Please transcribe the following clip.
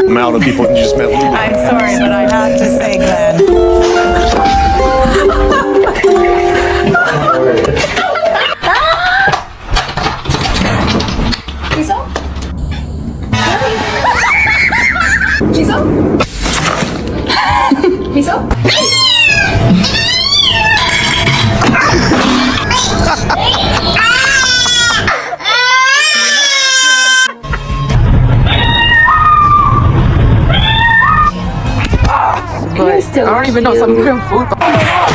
Amount of people you just met. I'm sorry, but I have to say, Glenn. I don't even know some Korean food.